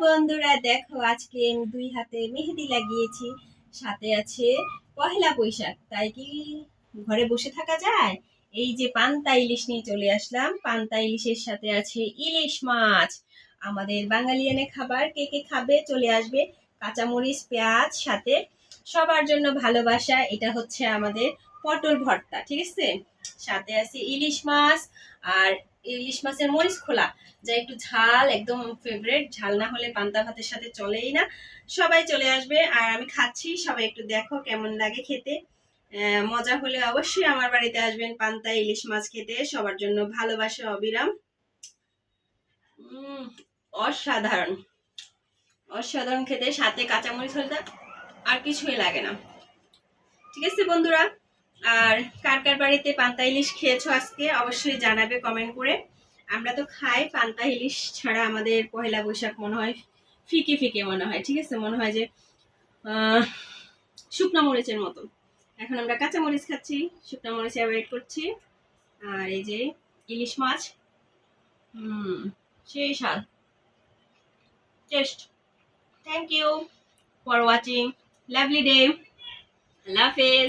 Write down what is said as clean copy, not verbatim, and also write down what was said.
বন্ধুরা, দেখো আজকে আমি 2 হাতে মেহেদি লাগিয়েছি। সাথে আছে পহেলা বৈশাখ, তাই কি ঘরে বসে থাকা যায়? এই যে পান্তা ইলিশ নিয়ে চলে আসলাম। পান্তা ইলিশের সাথে আছে ইলিশ মাছ, আমাদের বাঙালিয়ানা খাবার। কে কে খাবে চলে আসবে। কাঁচামরিচ, পেঁয়াজ সাথে, সবার জন্য ভালোবাসা। এটা হচ্ছে আমাদের পটল ভর্তা, ঠিক আছে। সাথে আছে ইলিশ মাছ, আর ইলিশ মাছের মরিচ খোলা, যা একটু ঝাল, একদম ফেভারিট। ঝাল না হলে পান্তা ভাতের সাথে চলেই না। সবাই চলে আসবে আর আমি খাচ্ছি, সবাই একটু দেখো কেমন লাগে খেতে। মজা হলে অবশ্যই আমার বাড়িতে আসবেন পান্তা ইলিশ মাছ খেতে। সবার জন্য ভালোবাসা অবিরাম। অসাধারণ, অসাধারণ খেতে। সাথে কাঁচামরিচ হলে আর কিছুই লাগে না। ঠিক আছে বন্ধুরা, আর কার কার বাড়িতে পান্তা ইলিশ খেয়েছো আজকে অবশ্যই জানাবে কমেন্ট করে। আমরা তো খাই পান্তা ইলিশ ছাড়া, আমাদের পহেলা বৈশাখ মনে হয় ফিকে ফিকে মনে হয়। ঠিক আছে, মনে হয় যে শুকনা মরিচের মতো। এখন আমরা কাঁচা মরিচ খাচ্ছি, শুকনা মরিচ অ্যাভয়েড করছি। আর এই যে ইলিশ মাছ, সেই স্বাদ, taste. Thank you for watching, lovely day, আল্লাহ হাফেজ।